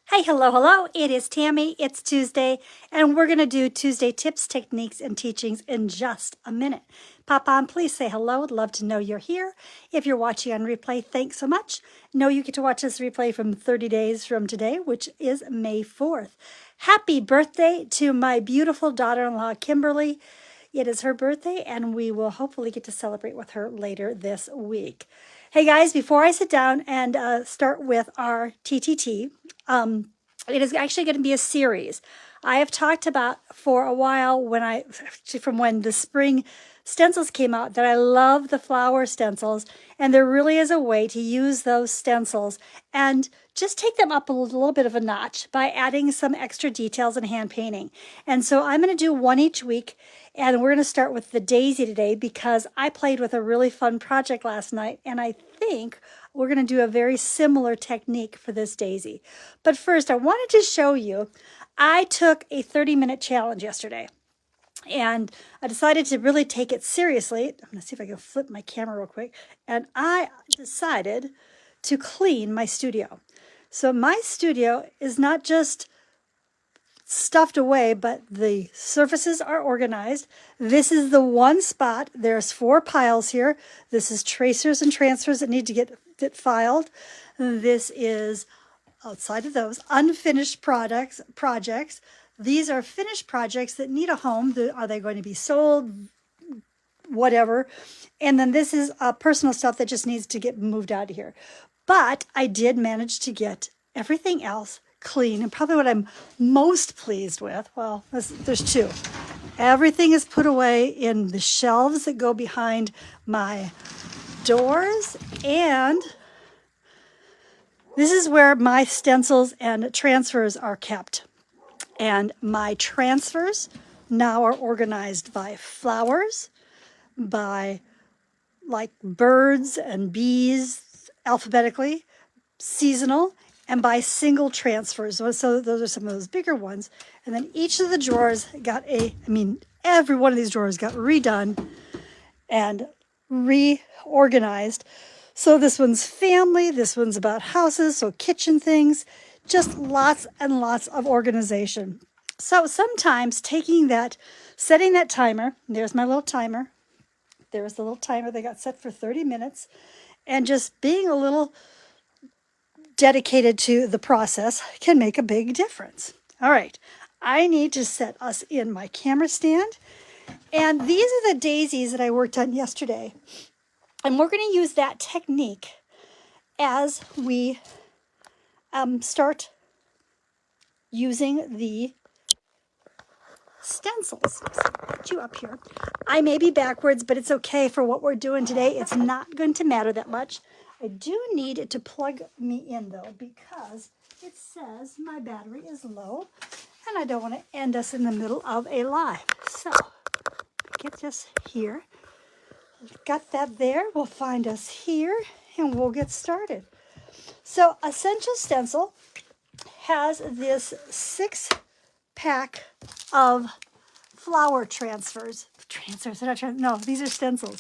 Hey, hello, hello. It is Tammy. It's Tuesday, and we're going to do Tuesday tips, techniques, and teachings in just a minute. Pop on, please say hello. I'd love to know you're here. If you're watching on replay, thanks so much. Know you get to watch this replay from 30 days from today, which is May 4th. Happy birthday to my beautiful daughter-in-law, Kimberly. It is her birthday, and we will hopefully get to celebrate with her later this week. Hey guys, before I sit down and start with our TTT, it is actually going to be a series. I have talked about for a while from when the spring stencils came out, that I love the flower stencils, and there really is a way to use those stencils and just take them up a little bit of a notch by adding some extra details and hand painting. And so I'm going to do one each week, and we're going to start with the daisy today because I played with a really fun project last night, and I think we're going to do a very similar technique for this daisy. But first, I wanted to show you, I took a 30-minute challenge yesterday. And I decided to really take it seriously. I'm going to see if I can flip my camera real quick. And I decided to clean my studio. So my studio is not just stuffed away, but the surfaces are organized. This is the one spot. There's 4 piles here. This is tracers and transfers that need to get filed. This is, outside of those, unfinished projects. These are finished projects that need a home. Are they going to be sold? Whatever. And then this is personal stuff that just needs to get moved out of here. But I did manage to get everything else clean. And probably what I'm most pleased with, well, there's 2. Everything is put away in the shelves that go behind my doors. And this is where my stencils and transfers are kept. And my transfers now are organized by flowers, by like birds and bees alphabetically, seasonal, and by single transfers. So those are some of those bigger ones. And then each of the drawers got every one of these drawers got redone and reorganized. So this one's family, this one's about houses, so kitchen things. Just lots and lots of organization. So sometimes setting that timer, there's my little timer. There's the little timer that got set for 30 minutes. And just being a little dedicated to the process can make a big difference. All right, I need to set us in my camera stand. And these are the daisies that I worked on yesterday. And we're going to use that technique as we start using the stencils. Put you up here. I may be backwards, but it's okay for what we're doing today. It's not going to matter that much. I do need it to plug me in, though, because it says my battery is low, and I don't want to end us in the middle of a live. So, get this here. Got that there. We'll find us here, and we'll get started. So, Essential Stencil has this 6-pack of flower transfers. No, these are stencils.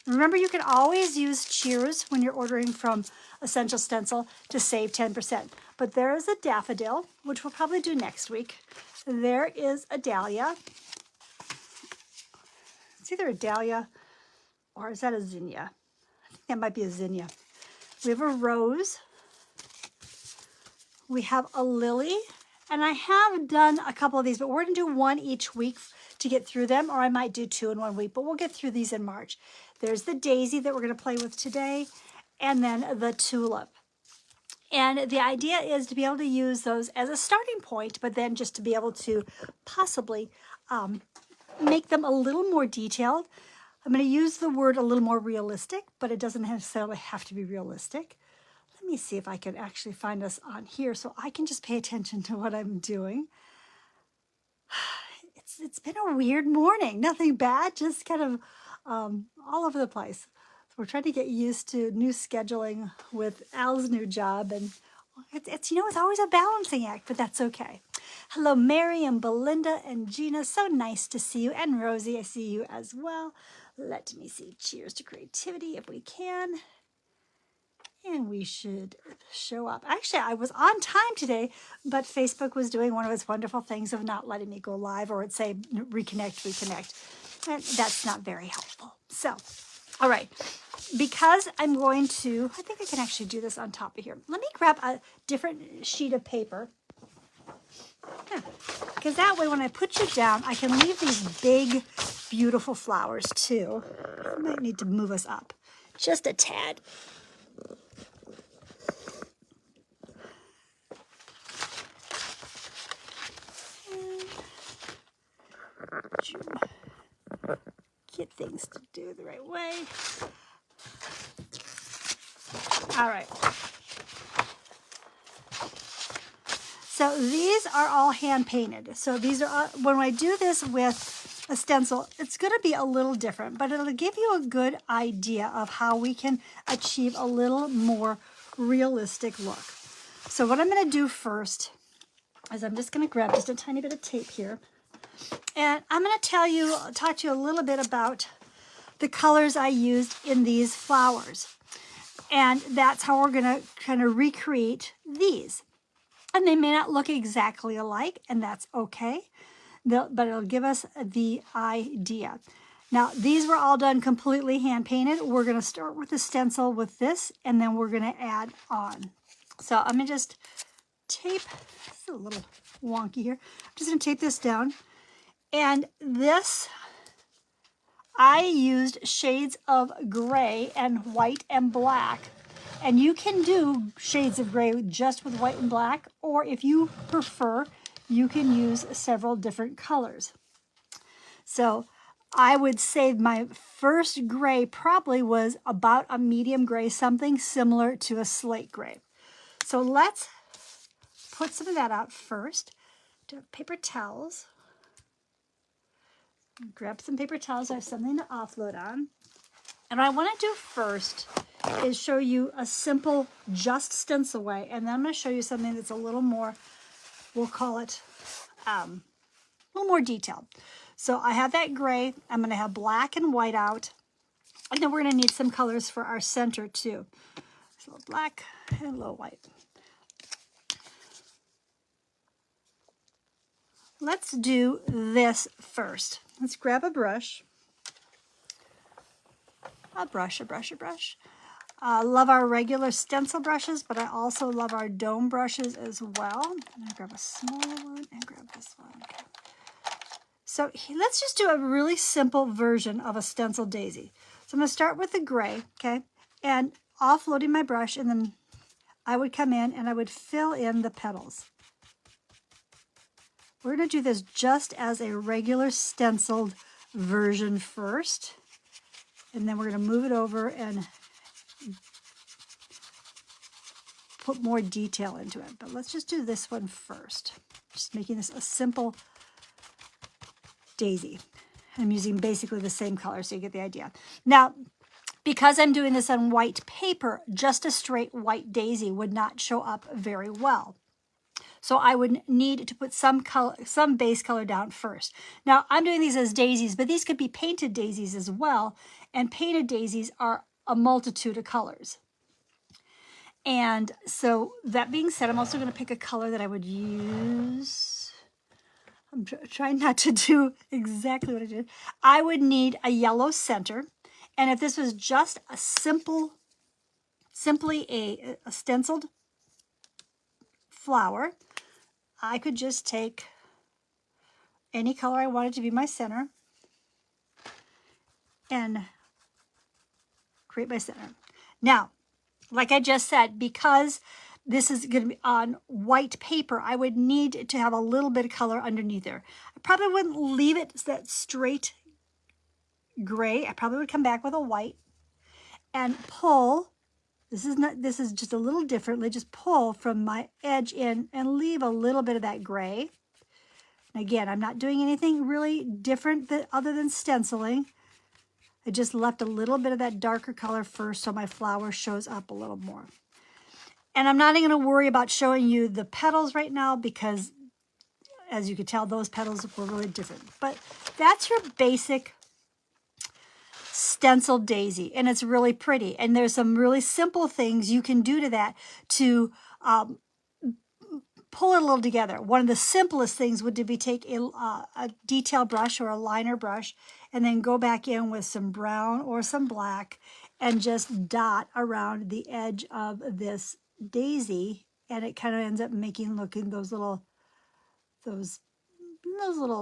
Remember, you can always use cheers when you're ordering from Essential Stencil to save 10%. But there is a daffodil, which we'll probably do next week. There is a dahlia. It's either a dahlia or is that a zinnia? I think that might be a zinnia. We have a rose. We have a lily. And I have done a couple of these, but we're going to do one each week to get through them, or I might do 2 in one week, but we'll get through these in March. There's the daisy that we're going to play with today, and then the tulip. And the idea is to be able to use those as a starting point, but then just to be able to possibly make them a little more detailed. I'm going to use the word a little more realistic, but it doesn't necessarily have to be realistic. Let me see if I can actually find us on here so I can just pay attention to what I'm doing. It's been a weird morning. Nothing bad, just kind of all over the place. So we're trying to get used to new scheduling with Al's new job, and it's always a balancing act, but that's okay. Hello, Mary and Belinda and Gina. So nice to see you. And Rosie, I see you as well. Let me see. Cheers to creativity if we can. And we should show up. Actually, I was on time today, but Facebook was doing one of its wonderful things of not letting me go live, or it'd say reconnect, reconnect. And that's not very helpful. So, all right. Because I'm going to, I think I can actually do this on top of here. Let me grab a different sheet of paper. Because that way when I put you down, I can leave these big, beautiful flowers too. I might need to move us up just a tad. Get things to do the right way. All right. So these are all hand painted. So these are, when I do this with a stencil, it's going to be a little different, but it'll give you a good idea of how we can achieve a little more realistic look. So what I'm going to do first is I'm just going to grab just a tiny bit of tape here. And I'm going to talk to you a little bit about the colors I used in these flowers. And that's how we're going to kind of recreate these. And they may not look exactly alike, and that's okay, but it'll give us the idea. Now, these were all done completely hand-painted. We're going to start with the stencil with this, and then we're going to add on. So I'm going to just tape, it's a little wonky here. I'm just going to tape this down. And this, I used shades of gray and white and black. And you can do shades of gray just with white and black, or if you prefer, you can use several different colors. So I would say my first gray probably was about a medium gray, something similar to a slate gray. So let's put some of that out first. Do have paper towels. Grab some paper towels. I have something to offload on. And what I want to do first is show you a simple just stencil way, and then I'm going to show you something that's a little more, we'll call it a little more detailed. So I have that gray. I'm going to have black and white out, and then we're going to need some colors for our center too. So a little black and a little white. Let's do this first. Let's grab a brush. A brush. Love our regular stencil brushes, but I also love our dome brushes as well. I'm going to grab a smaller one and grab this one. Okay. So let's just do a really simple version of a stencil daisy. So I'm going to start with the gray, okay, and offloading my brush, and then I would come in and I would fill in the petals. We're going to do this just as a regular stenciled version first, and then we're going to move it over and put more detail into it. But let's just do this one first. Just making this a simple daisy. I'm using basically the same color, so you get the idea. Now, because I'm doing this on white paper, just a straight white daisy would not show up very well. So I would need to put some color, some base color down first. Now, I'm doing these as daisies, but these could be painted daisies as well. And painted daisies are a multitude of colors. And so that being said, I'm also going to pick a color that I would use. I'm trying not to do exactly what I did. I would need a yellow center. And if this was just a simply a stenciled flower, I could just take any color I wanted to be my center and create my center. Now, like I just said, because this is going to be on white paper, I would need to have a little bit of color underneath there. I probably wouldn't leave it that straight gray. I probably would come back with a white and pull. This is just a little differently. Just pull from my edge in and leave a little bit of that gray. And again, I'm not doing anything really different other than stenciling. I just left a little bit of that darker color first so my flower shows up a little more. And I'm not even going to worry about showing you the petals right now because, as you could tell, those petals were really different. But that's your basic stencil daisy, and it's really pretty. And there's some really simple things you can do to that to pull it a little together. One of the simplest things would be take a detail brush or a liner brush and then go back in with some brown or some black and just dot around the edge of this daisy, and it kind of ends up looking those little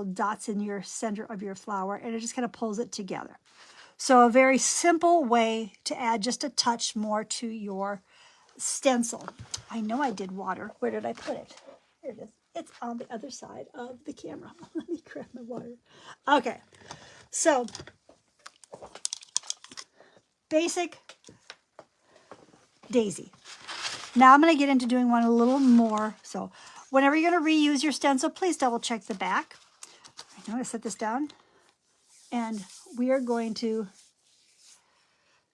dots in your center of your flower, and it just kind of pulls it together. So a very simple way to add just a touch more to your stencil. I know I did water. Where did I put it? Here it is. It's on the other side of the camera. Let me grab my water. Okay, so basic daisy. Now I'm going to get into doing one a little more. So whenever you're going to reuse your stencil, please double check the back. I'm going to set this down, and we are going to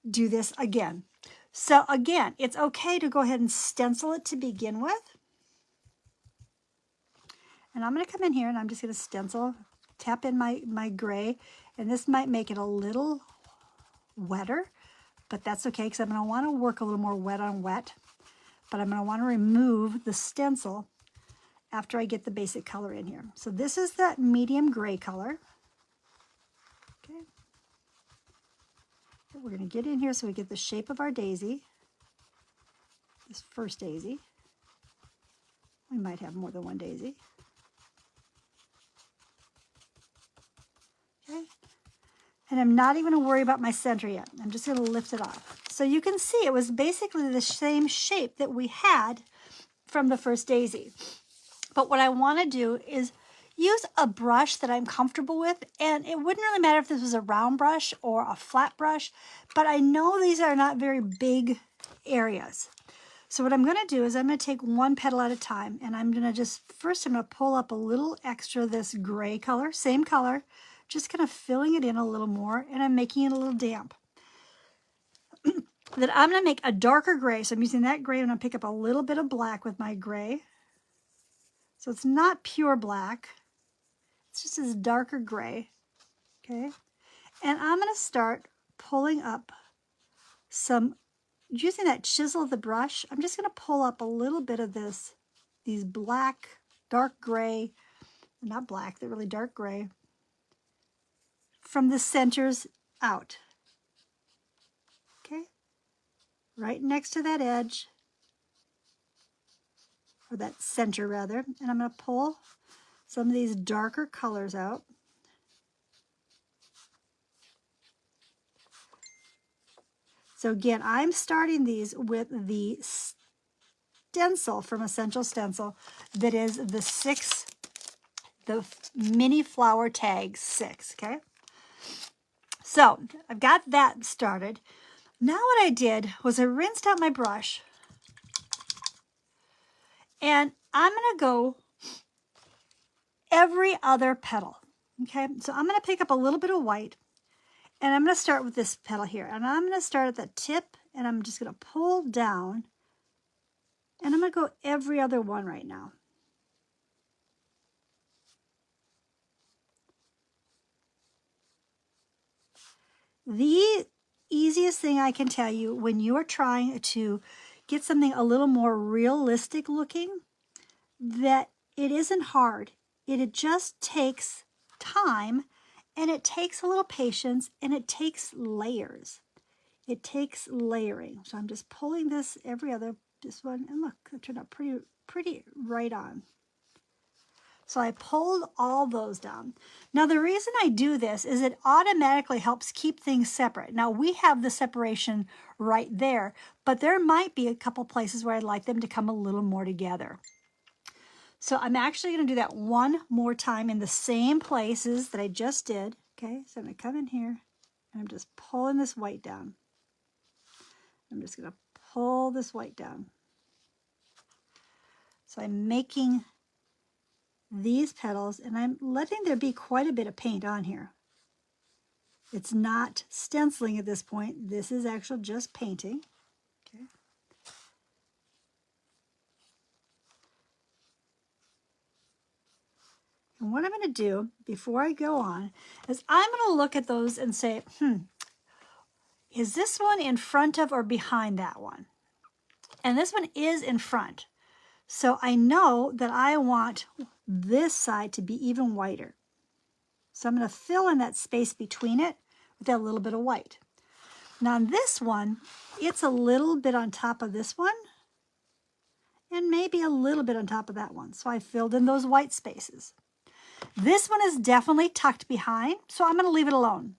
do this again. So again, it's okay to go ahead and stencil it to begin with. And I'm going to come in here and I'm just going to stencil, tap in my gray, and this might make it a little wetter, but that's okay because I'm going to want to work a little more wet on wet, but I'm going to want to remove the stencil after I get the basic color in here. So this is that medium gray color. Okay. We're going to get in here so we get the shape of our daisy, this first daisy. We might have more than one daisy. Okay. And I'm not even going to worry about my center yet. I'm just going to lift it off. So you can see it was basically the same shape that we had from the first daisy. But what I want to do is use a brush that I'm comfortable with, and it wouldn't really matter if this was a round brush or a flat brush, but I know these are not very big areas. So what I'm going to do is I'm going to take one petal at a time, and I'm going to just, first I'm going to pull up a little extra this gray color, same color, just kind of filling it in a little more, and I'm making it a little damp. Then I'm going to make a darker gray, so I'm using that gray, and I'm going to pick up a little bit of black with my gray. So it's not pure black. It's just this darker gray, okay? And I'm going to start pulling up some, using that chisel of the brush, I'm just going to pull up a little bit of these black, dark gray, not black, they're really dark gray, from the centers out, okay? Right next to that edge, or that center rather, and I'm going to pull some of these darker colors out. So again, I'm starting these with the stencil from Essential Stencil that is the mini flower tag 6, okay? So I've got that started. Now what I did was I rinsed out my brush, and I'm going to go every other petal, okay? So I'm going to pick up a little bit of white, and I'm going to start with this petal here, and I'm going to start at the tip, and I'm just going to pull down, and I'm going to go every other one right now. The easiest thing I can tell you when you are trying to get something a little more realistic looking, that it isn't hard. It just takes time, and it takes a little patience, and it takes layers. It takes layering. So I'm just pulling this this one, and look, it turned out pretty right on. So I pulled all those down. Now the reason I do this is it automatically helps keep things separate. Now we have the separation right there, but there might be a couple places where I'd like them to come a little more together. So I'm actually going to do that one more time in the same places that I just did. Okay, so I'm going to come in here, and I'm just pulling this white down. I'm just going to pull this white down. So I'm making these petals, and I'm letting there be quite a bit of paint on here. It's not stenciling at this point. This is actually just painting. Okay. And what I'm going to do before I go on is I'm going to look at those and say, is this one in front of or behind that one? And this one is in front. So I know that I want this side to be even whiter. So I'm going to fill in that space between it with that little bit of white. Now on this one, it's a little bit on top of this one and maybe a little bit on top of that one. So I filled in those white spaces. This one is definitely tucked behind, so I'm going to leave it alone.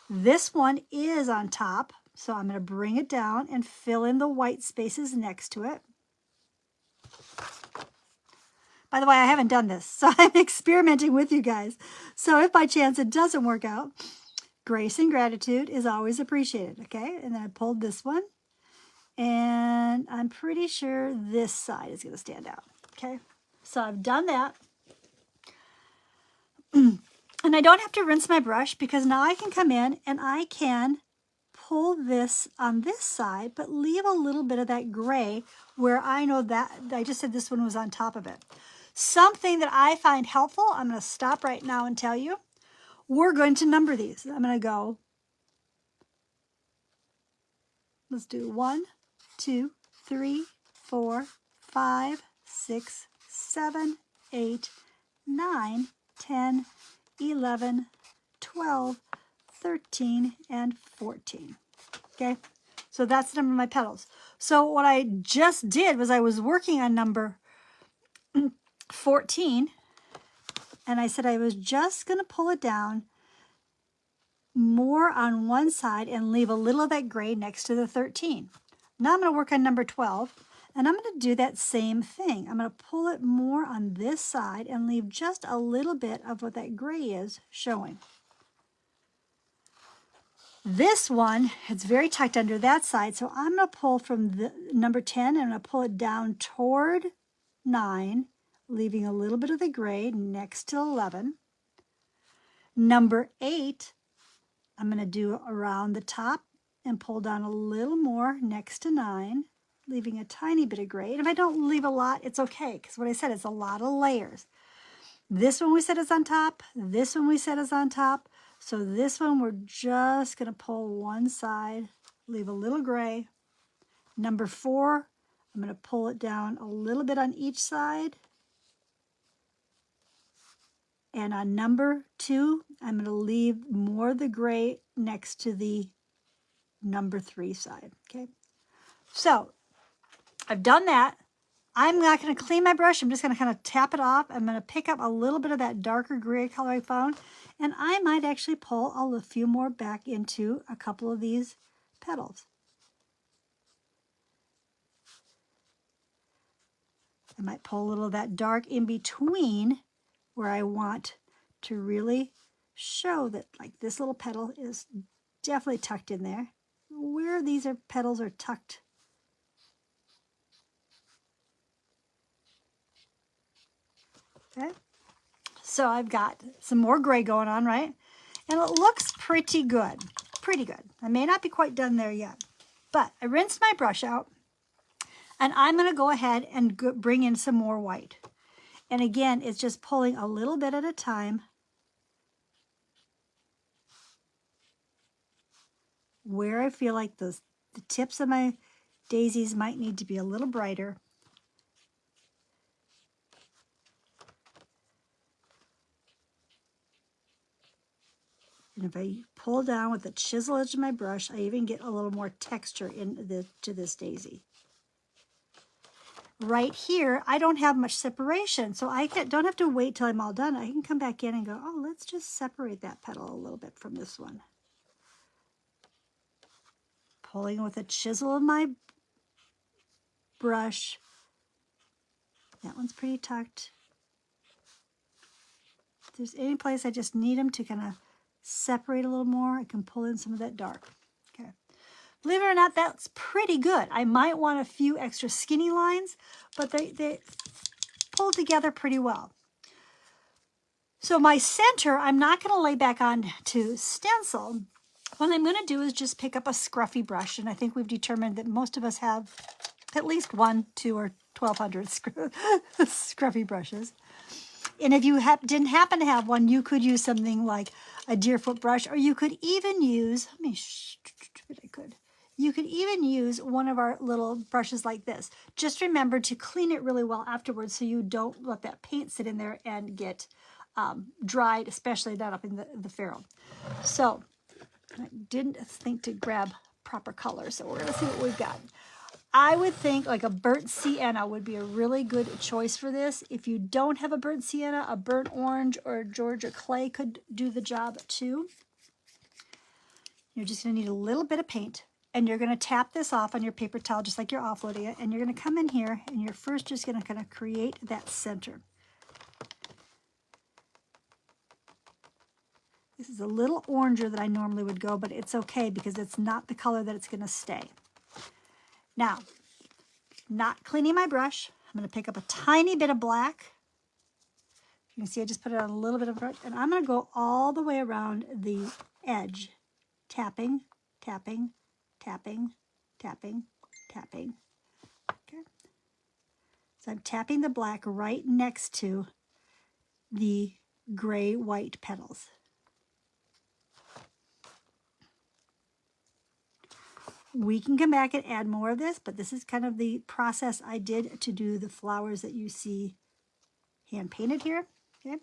This one is on top, so I'm going to bring it down and fill in the white spaces next to it. By the way, I haven't done this, so I'm experimenting with you guys. So if by chance it doesn't work out, grace and gratitude is always appreciated, okay? And then I pulled this one, and I'm pretty sure this side is going to stand out, okay? So I've done that. And I don't have to rinse my brush because now I can come in and I can pull this on this side, but leave a little bit of that gray where I know that I just said this one was on top of it. Something that I find helpful, I'm going to stop right now and tell you, we're going to number these. I'm going to go, let's do 1, 2, 3, 4, 5, 6, 7, 8, 9, 10, 11, 12, 13, and 14. Okay, so that's the number of my petals. So what I just did was I was working on number 14, and I said I was just going to pull it down more on one side and leave a little of that gray next to the 13. Now I'm going to work on number 12, and I'm going to do that same thing. I'm going to pull it more on this side and leave just a little bit of what that gray is showing. This one, it's very tucked under that side, so I'm going to pull from the number 10, and I'm going to pull it down toward 9, leaving a little bit of the gray next to 11. Number 8, I'm going to do around the top and pull down a little more next to 9, leaving a tiny bit of gray. And if I don't leave a lot, it's okay, because what I said is a lot of layers. This one we said is on top. This one we said is on top. So this one we're just going to pull one side, leave a little gray. Number 4, I'm going to pull it down a little bit on each side. And on number 2, I'm going to leave more of the gray next to the number 3 side. Okay, so I've done that. I'm not going to clean my brush. I'm just going to kind of tap it off. I'm going to pick up a little bit of that darker gray color I found, and I might actually pull a few more back into a couple of these petals. I might pull a little of that dark in between where I want to really show that, like, this little petal is definitely tucked in there. Where these petals are tucked. Okay, so I've got some more gray going on, right? And it looks pretty good, pretty good. I may not be quite done there yet, but I rinsed my brush out, and I'm going to go ahead and bring in some more white. And again, it's just pulling a little bit at a time where I feel like the tips of my daisies might need to be a little brighter. And if I pull down with the chisel edge of my brush, I even get a little more texture to this daisy. Right here, I don't have much separation, so I don't have to wait till I'm all done. I can come back in and go, oh, let's just separate that petal a little bit from this one. Pulling with a chisel of my brush. That one's pretty tucked. If there's any place I just need them to kind of separate a little more, I can pull in some of that dark. Okay. Believe it or not, that's pretty good. I might want a few extra skinny lines, but they pull together pretty well. So my center, I'm not going to lay back on to stencil. What I'm going to do is just pick up a scruffy brush, and I think we've determined that most of us have at least 1, 2, or 1,200 scruffy brushes. And if you didn't happen to have one, you could use something like a deerfoot brush, or you could even use, but I could. You could even use one of our little brushes like this. Just remember to clean it really well afterwards so you don't let that paint sit in there and get dried, especially not up in the ferrule. So I didn't think to grab proper color, so we're gonna see what we've got. I would think like a burnt sienna would be a really good choice for this. If you don't have a burnt sienna, a burnt orange or a Georgia clay could do the job too. You're just gonna need a little bit of paint, and you're gonna tap this off on your paper towel just like you're offloading it, and you're gonna come in here and you're first just gonna kind of create that center. This is a little oranger than I normally would go, but it's okay because it's not the color that it's gonna stay. Now, not cleaning my brush, I'm going to pick up a tiny bit of black. You can see I just put it on a little bit of brush, and I'm going to go all the way around the edge, tapping, tapping, tapping, tapping, tapping. Okay. So I'm tapping the black right next to the gray-white petals. We can come back and add more of this, but this is kind of the process I did to do the flowers that you see hand painted here. Okay.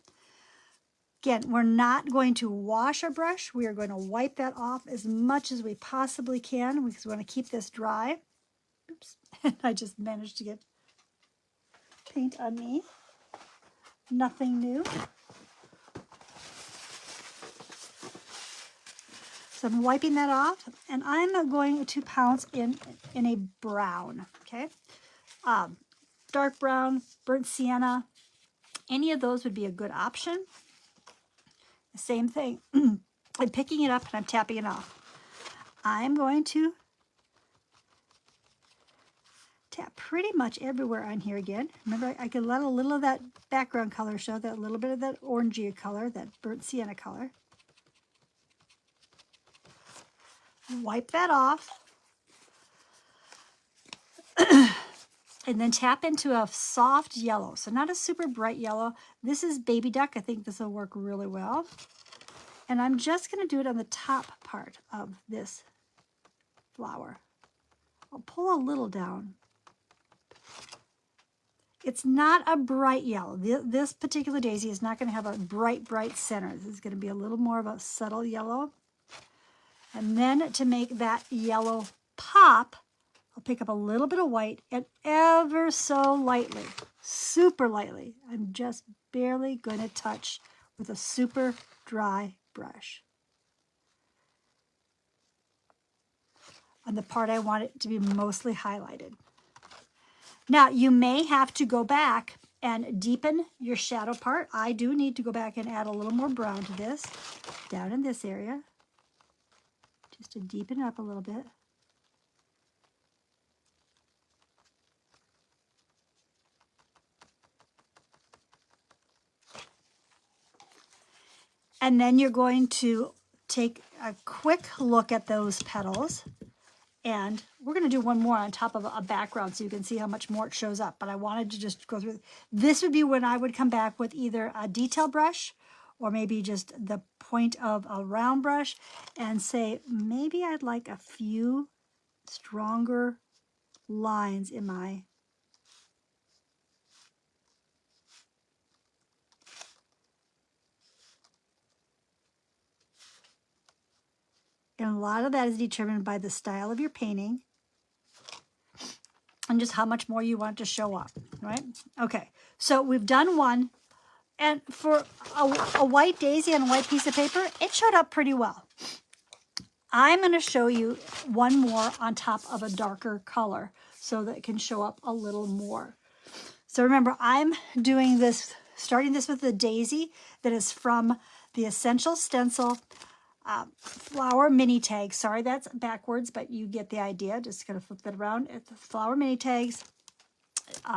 Again, we're not going to wash our brush. We are going to wipe that off as much as we possibly can because we want to keep this dry. Oops, I just managed to get paint on me. Nothing new. So I'm wiping that off, and I'm going to pounce in a brown, okay? Dark brown, burnt sienna, any of those would be a good option. The same thing. I'm picking it up and I'm tapping it off. I'm going to tap pretty much everywhere on here again. Remember, I could let a little of that background color show, that little bit of that orangey color, that burnt sienna color. Wipe that off. And then tap into a soft yellow. So not a super bright yellow. This is baby duck. I think this will work really well. And I'm just going to do it on the top part of this flower. I'll pull a little down. It's not a bright yellow. This particular daisy is not going to have a bright, bright center. This is going to be a little more of a subtle yellow. And then to make that yellow pop, I'll pick up a little bit of white and ever so lightly, super lightly, I'm just barely going to touch with a super dry brush on the part I want it to be mostly highlighted. Now, you may have to go back and deepen your shadow part. I do need to go back and add a little more brown to this, down in this area, just to deepen it up a little bit. And then you're going to take a quick look at those petals. And we're going to do one more on top of a background so you can see how much more it shows up. But I wanted to just go through. This would be when I would come back with either a detail brush or maybe just the point of a round brush and say, maybe I'd like a few stronger lines in my and a lot of that is determined by the style of your painting and just how much more you want to show up, right? Okay, so we've done one. And for a white daisy on a white piece of paper, it showed up pretty well. I'm going to show you one more on top of a darker color so that it can show up a little more. So remember, I'm doing this, starting this with the daisy that is from the Essential Stencil flower mini tags. Sorry, that's backwards, but you get the idea. Just going to flip that around. It's the flower mini tags.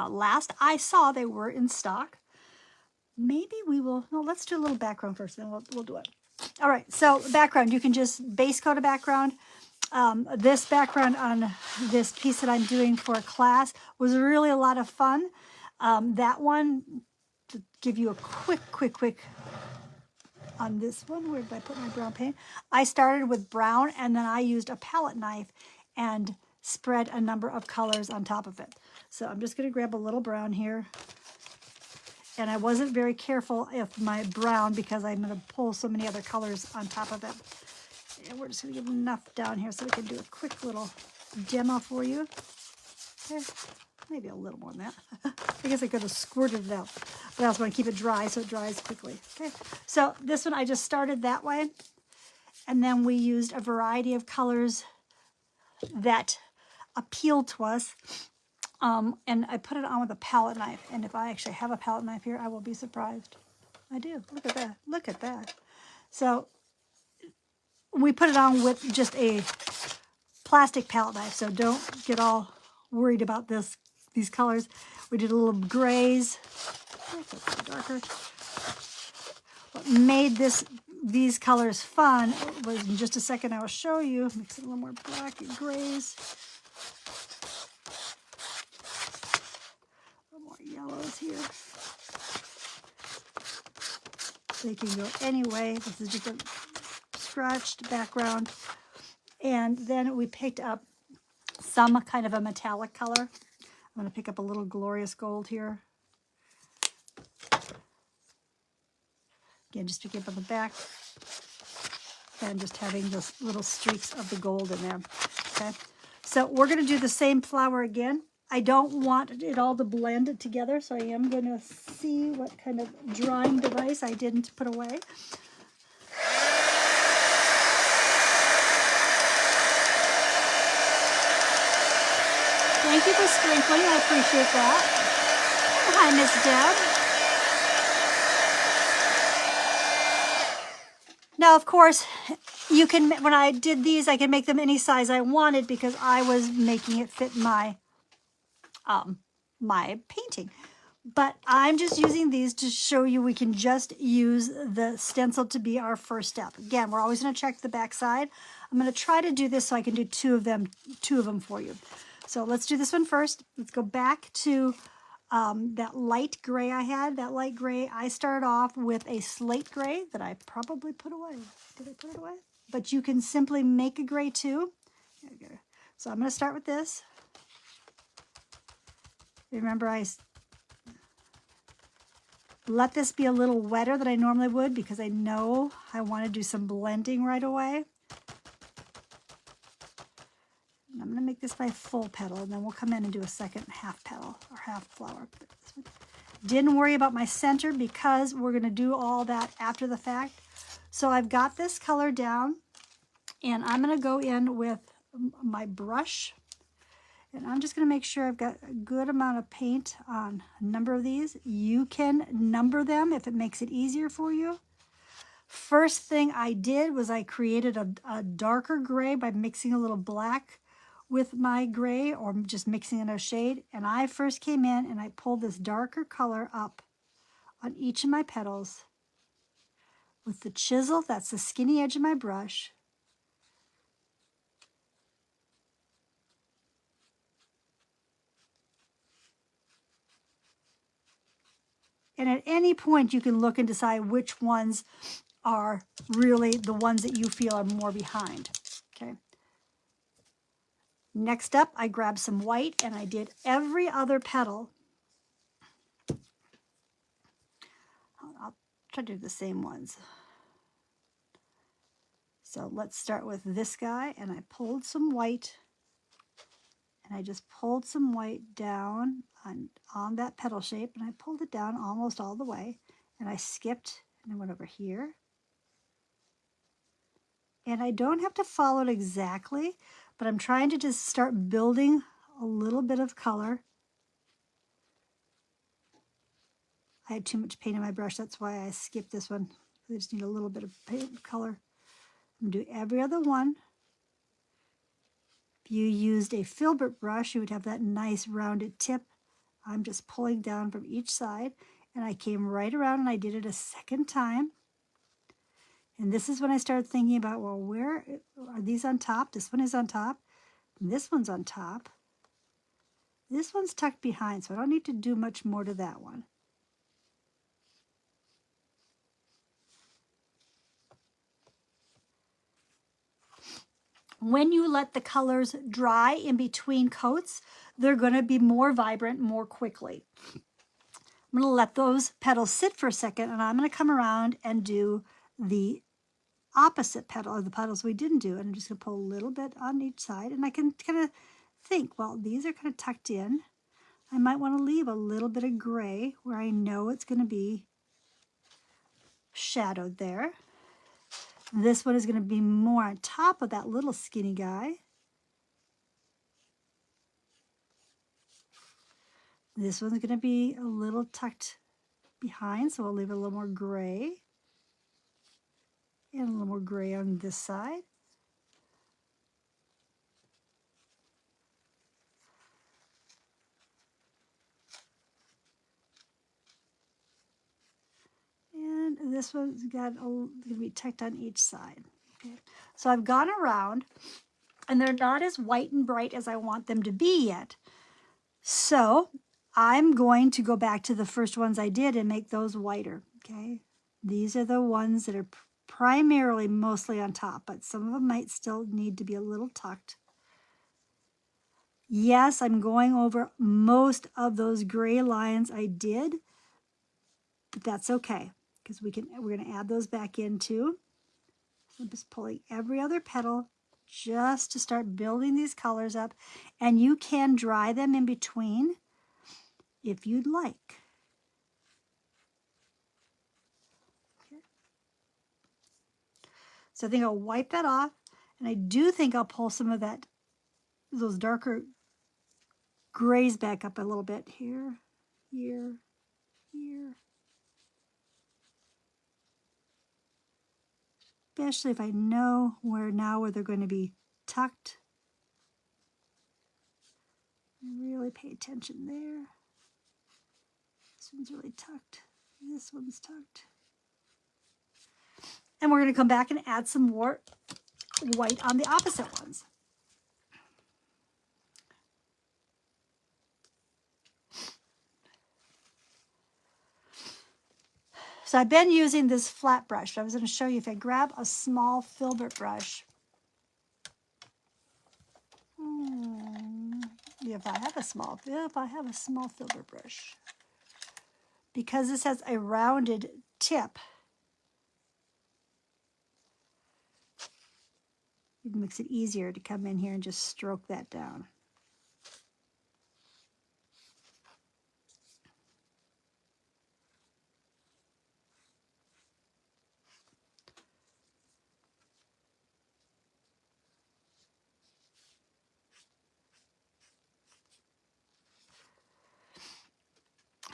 Last I saw, they were in stock. Maybe we will, no, let's do a little background first, then we'll do it. All right, so background, you can just base coat a background. This background on this piece that I'm doing for a class was really a lot of fun. That one, to give you a quick on this one. Where did I put my brown paint? I started with brown, and then I used a palette knife and spread a number of colors on top of it. So I'm just going to grab a little brown here. And I wasn't very careful with my brown because I'm going to pull so many other colors on top of it. And we're just going to give enough down here so we can do a quick little demo for you. Okay. Maybe a little more than that. I guess I could have squirted it out. But I also want to keep it dry so it dries quickly. Okay. So this one I just started that way. And then we used a variety of colors that appealed to us. And I put it on with a palette knife. And if I actually have a palette knife here, I will be surprised. I do. Look at that. Look at that. So we put it on with just a plastic palette knife. So don't get all worried about these colors. We did a little grays. Darker. What made these colors fun was, in just a second I will show you. Mix it a little more black and grays. More yellows here. They can go anyway. This is just a scratched background. And then we picked up some kind of a metallic color. I'm going to pick up a little glorious gold here. Again, just picking up on the back. And just having just little streaks of the gold in there. Okay. So we're going to do the same flower again. I don't want it all to blend together, so I am going to see what kind of drying device I didn't put away. Thank you for sprinkling. I appreciate that. Hi, Miss Deb. Now, of course, you can, when I did these, I can make them any size I wanted because I was making it fit my my painting. But I'm just using these to show you we can just use the stencil to be our first step. Again, we're always going to check the back side. I'm going to try to do this so I can do two of them for you. So let's do this one first. Let's go back to that light gray I had. That light gray, I started off with a slate gray that I probably put away. Did I put it away? But you can simply make a gray too. Okay. So I'm going to start with this. Remember, I let this be a little wetter than I normally would because I know I want to do some blending right away. And I'm going to make this my full petal, and then we'll come in and do a second half petal or half flower. Didn't worry about my center because we're going to do all that after the fact. So I've got this color down, and I'm going to go in with my brush. And I'm just going to make sure I've got a good amount of paint on a number of these. You can number them if it makes it easier for you. First thing I did was I created a darker gray by mixing a little black with my gray or just mixing in a shade. And I first came in and I pulled this darker color up on each of my petals with the chisel. That's the skinny edge of my brush. And at any point, you can look and decide which ones are really the ones that you feel are more behind. Okay. Next up, I grabbed some white and I did every other petal. I'll try to do the same ones. So let's start with this guy, and I pulled some white, and I just pulled some white down on that petal shape, and I pulled it down almost all the way, and I skipped and I went over here. And I don't have to follow it exactly, but I'm trying to just start building a little bit of color. I had too much paint on my brush, that's why I skipped this one. I just need a little bit of paint color. I'm going to do every other one. If you used a filbert brush, you would have that nice rounded tip. I'm just pulling down from each side, and I came right around and I did it a second time. And this is when I started thinking about, well, where are these on top? This one is on top. And this one's on top. This one's tucked behind, so I don't need to do much more to that one. when you let the colors dry in between coats, they're going to be more vibrant more quickly. I'm going to let those petals sit for a second, and I'm going to come around and do the opposite petal, or the petals we didn't do, and I'm just going to pull a little bit on each side, and I can kind of think, well, these are kind of tucked in. I might want to leave a little bit of gray where I know it's going to be shadowed there. This one is going to be more on top of that little skinny guy. This one's going to be a little tucked behind, so we'll leave a little more gray. And a little more gray on this side. And this one's got going to be tucked on each side. Okay. So I've gone around, and they're not as white and bright as I want them to be yet. So I'm going to go back to the first ones I did and make those whiter. Okay. These are the ones that are primarily mostly on top, but some of them might still need to be a little tucked. Yes, I'm going over most of those gray lines I did, but that's okay because we're going to add those back in too. So I'm just pulling every other petal just to start building these colors up, and you can dry them in between if you'd like. Okay. So I think I'll wipe that off, and I do think I'll pull some of those darker grays back up a little bit here, here, here. Especially if I know where they're going to be tucked. Really pay attention there. This one's really tucked. This one's tucked. And we're going to come back and add some more white on the opposite ones. So I've been using this flat brush. I was going to show you if I grab a small filbert brush. If I have a small filbert brush. Because this has a rounded tip, it makes it easier to come in here and just stroke that down.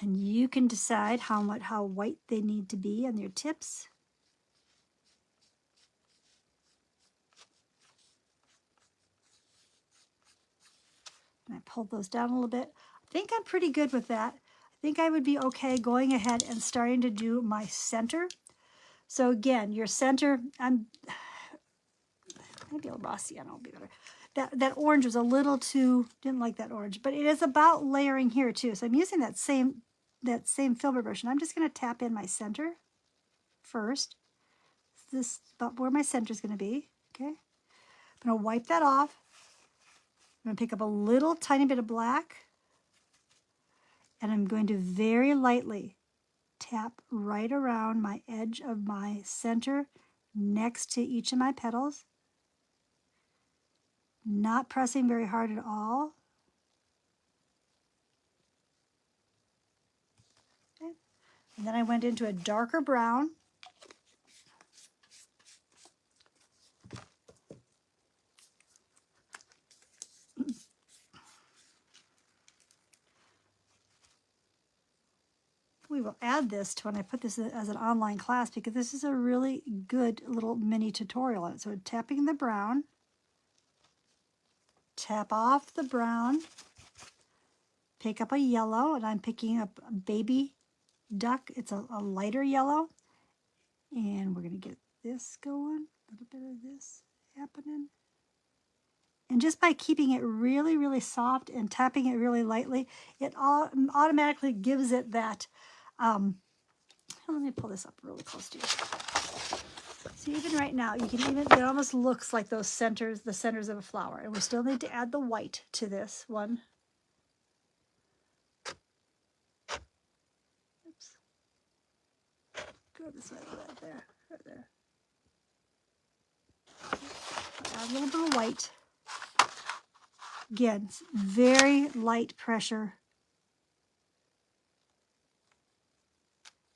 And you can decide how white they need to be on your tips. And I pulled those down a little bit. I think I'm pretty good with that. I think I would be okay going ahead and starting to do my center. So again, your center, maybe a little Rossi, I don't know, be better. That orange was a little too, didn't like that orange, but it is about layering here too. So I'm using that same filbert brush, and I'm just going to tap in my center first. This is about where my center is going to be. Okay, I'm going to wipe that off. I'm going to pick up a little tiny bit of black, and I'm going to very lightly tap right around my edge of my center next to each of my petals. Not pressing very hard at all. Okay. And then I went into a darker brown. We will add this to when I put this as an online class, because this is a really good little mini tutorial on it. So tapping the brown, tap off the brown, pick up a yellow, and I'm picking up a baby duck. It's a lighter yellow. And we're going to get this going, a little bit of this happening. And just by keeping it really, really soft and tapping it really lightly, it automatically gives it that, let me pull this up really close to you. So even right now, you can even, it almost looks like those centers, the centers of a flower. And we still need to add the white to this one. Oops. Go this way a little bit there, right there. Add a little bit of white. Again, very light pressure.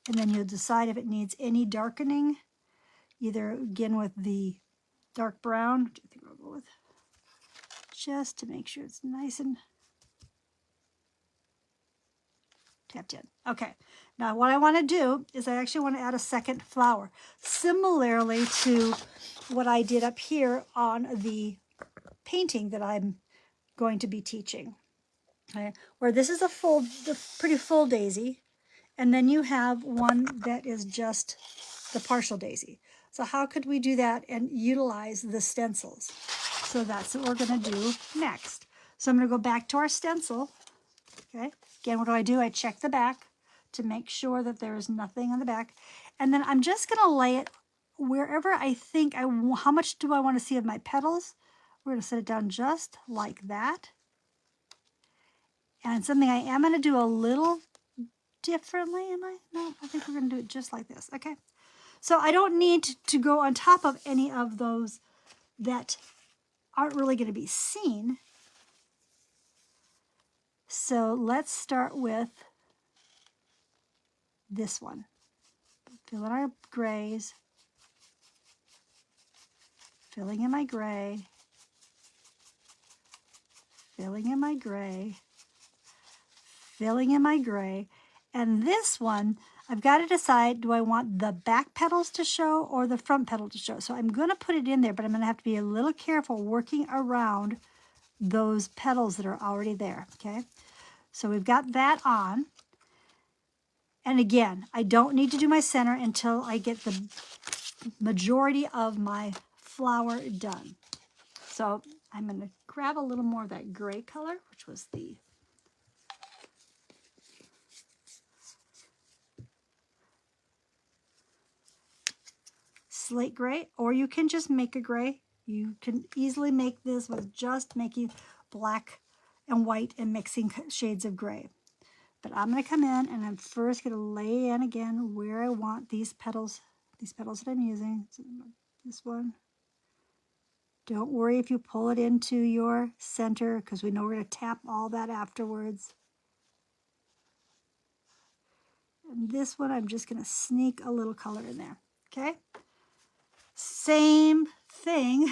And then you'll decide if it needs any darkening, either again with the dark brown, which I think I'll go with, just to make sure it's nice and tapped in. Okay, now what I want to do is I actually want to add a second flower, similarly to what I did up here on the painting that I'm going to be teaching. Okay, where this is a pretty full daisy, and then you have one that is just the partial daisy. So how could we do that and utilize the stencils? So that's what we're going to do next. So I'm going to go back to our stencil. Okay. Again, what do? I check the back to make sure that there is nothing on the back. And then I'm just going to lay it wherever I think how much do I want to see of my petals? We're going to set it down just like that. And something I am going to do a little differently, am I? No, I think we're going to do it just like this. Okay. So I don't need to go on top of any of those that aren't really going to be seen. So let's start with this one. Fill in our grays. Filling in my gray. Filling in my gray. Filling in my gray. And this one, I've got to decide, do I want the back petals to show or the front petal to show? So I'm going to put it in there, but I'm going to have to be a little careful working around those petals that are already there, okay? So we've got that on. And again, I don't need to do my center until I get the majority of my flower done. So I'm going to grab a little more of that gray color, which was the slate gray, or you can just make a gray. You can easily make this with just making black and white and mixing shades of gray. But I'm going to come in and I'm first going to lay in again where I want these petals that I'm using. So this one. Don't worry if you pull it into your center, because we know we're going to tap all that afterwards. And this one, I'm just going to sneak a little color in there, okay? Same thing.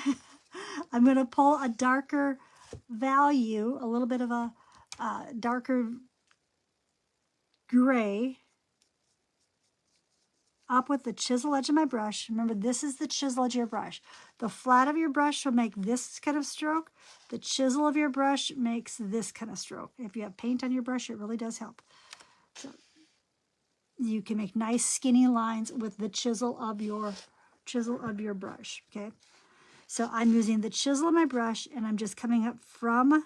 I'm going to pull a darker value, a little bit of a darker gray up with the chisel edge of my brush. Remember, this is the chisel edge of your brush. The flat of your brush will make this kind of stroke. The chisel of your brush makes this kind of stroke. If you have paint on your brush, it really does help. So you can make nice skinny lines with the chisel of your brush, okay? So I'm using the chisel of my brush, and I'm just coming up from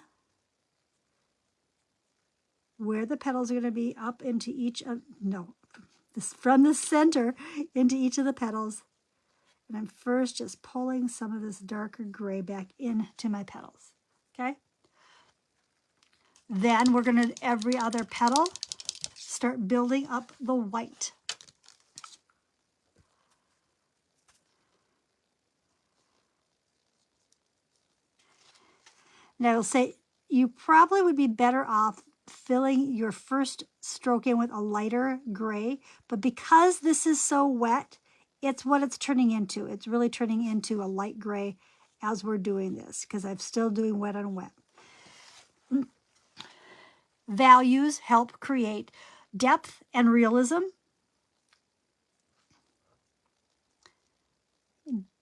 where the petals are going to be up into each of, from the center into each of the petals. And I'm first just pulling some of this darker gray back into my petals, okay? Then we're going to, every other petal, start building up the white. Now I'll say you probably would be better off filling your first stroke in with a lighter gray, but because this is so wet, it's what it's turning into. It's really turning into a light gray as we're doing this, because I'm still doing wet on wet. Values help create depth and realism.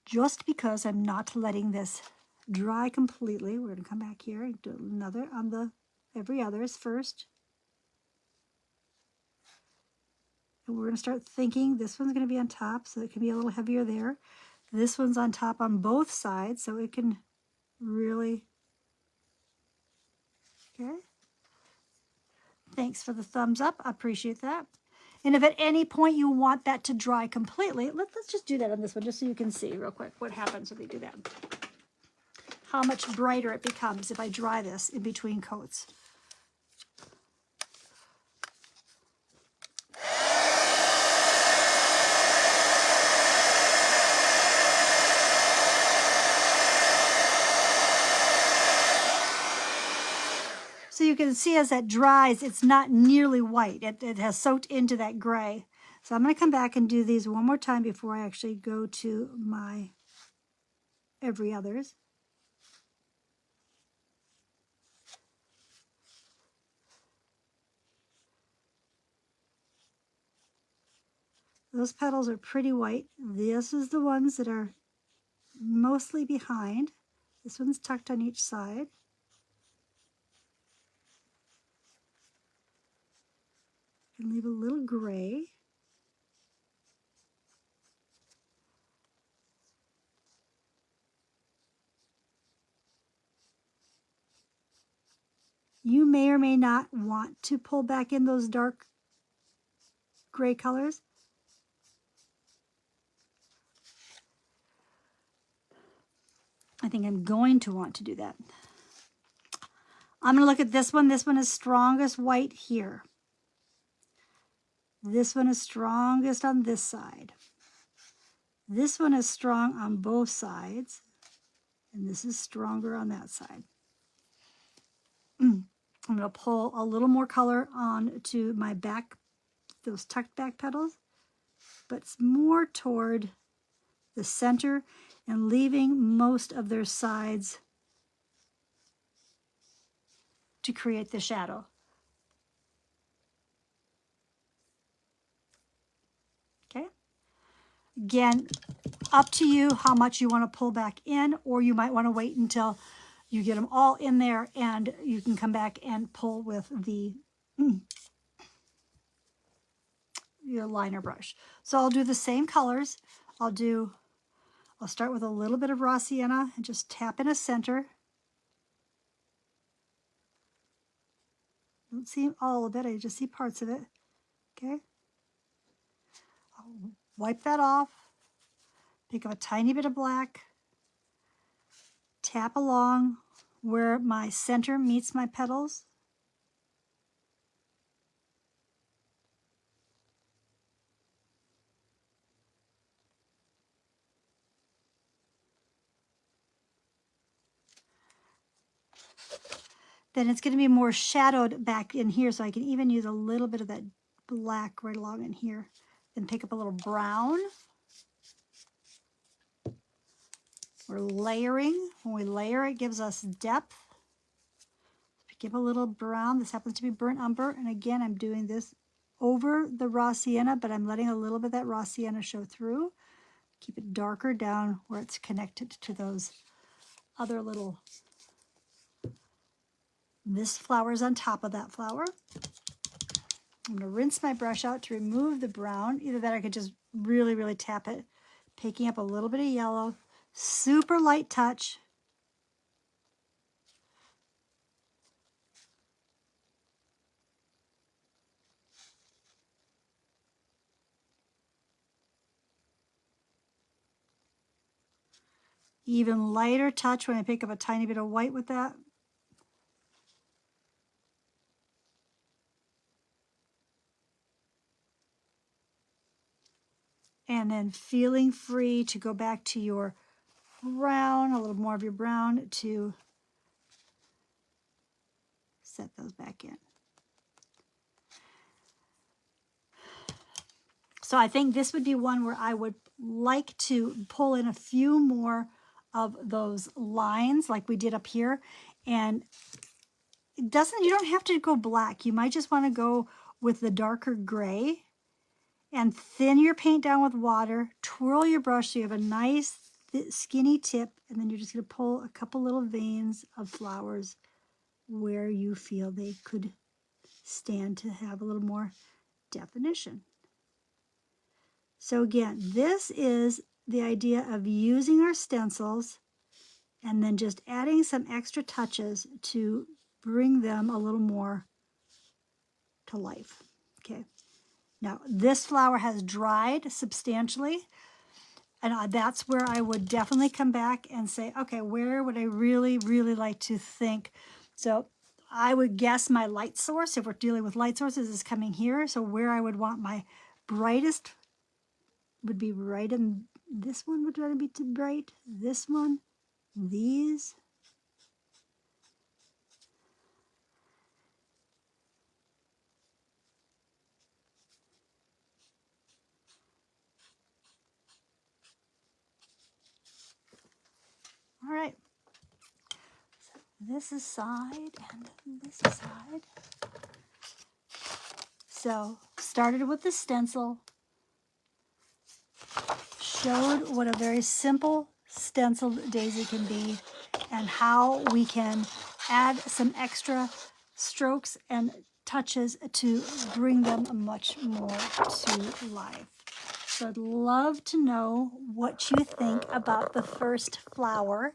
Just because I'm not letting this dry completely, we're going to come back here and do another on the every others first. And we're going to start thinking this one's going to be on top, so it can be a little heavier there. This one's on top on both sides, so it can really, okay. Thanks for the thumbs up. I appreciate that. And if at any point you want that to dry completely, let's just do that on this one, just so you can see real quick what happens when we do that. How much brighter it becomes if I dry this in between coats. So you can see as that dries, it's not nearly white. It has soaked into that gray. So I'm going to come back and do these one more time before I actually go to my every others. Those petals are pretty white. This is the ones that are mostly behind. This one's tucked on each side. And leave a little gray. You may or may not want to pull back in those dark gray colors. I think I'm going to want to do that. I'm going to look at this one. This one is strongest white here. This one is strongest on this side. This one is strong on both sides. And this is stronger on that side. I'm going to pull a little more color on to my back, those tucked back petals, but it's more toward the center and leaving most of their sides to create the shadow. Okay. Again, up to you how much you want to pull back in, or you might want to wait until you get them all in there and you can come back and pull with the your liner brush. So I'll do the same colors. I'll start with a little bit of raw sienna and just tap in a center. Don't see all of it, I just see parts of it. Okay. I'll wipe that off. Pick up a tiny bit of black. Tap along where my center meets my petals. Then it's going to be more shadowed back in here, so I can even use a little bit of that black right along in here. Then pick up a little brown. We're layering. When we layer, it gives us depth. Give a little brown. This happens to be burnt umber. And again, I'm doing this over the raw sienna, but I'm letting a little bit of that raw sienna show through. Keep it darker down where it's connected to those other little. This flower is on top of that flower. I'm going to rinse my brush out to remove the brown. Either that, I could just really, really tap it, picking up a little bit of yellow. Super light touch. Even lighter touch when I pick up a tiny bit of white with that. And then feeling free to go back to your brown, a little more of your brown, to set those back in. So I think this would be one where I would like to pull in a few more of those lines like we did up here. And you don't have to go black. You might just want to go with the darker gray and thin your paint down with water, twirl your brush so you have a nice skinny tip, and then you're just going to pull a couple little veins of flowers where you feel they could stand to have a little more definition. So again, this is the idea of using our stencils and then just adding some extra touches to bring them a little more to life. Okay, Now, this flower has dried substantially, and that's where I would definitely come back and say, okay, where would I really, really like to think? So I would guess my light source, if we're dealing with light sources, is coming here. So where I would want my brightest would be right in this one. Would rather be too bright. This one, these. All right. So this is side and this is side. So started with the stencil, showed what a very simple stenciled daisy can be and how we can add some extra strokes and touches to bring them much more to life. So I'd love to know what you think about the first flower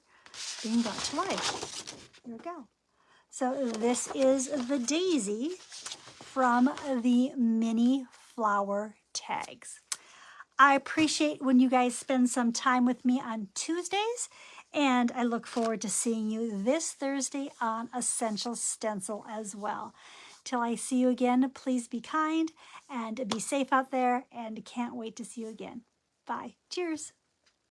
being brought to life. Here we go. So this is the daisy from the mini flower tags. I appreciate when you guys spend some time with me on Tuesdays, and I look forward to seeing you this Thursday on Essential Stencil as well. Till I see you again, please be kind and be safe out there, and can't wait to see you again. Bye. Cheers.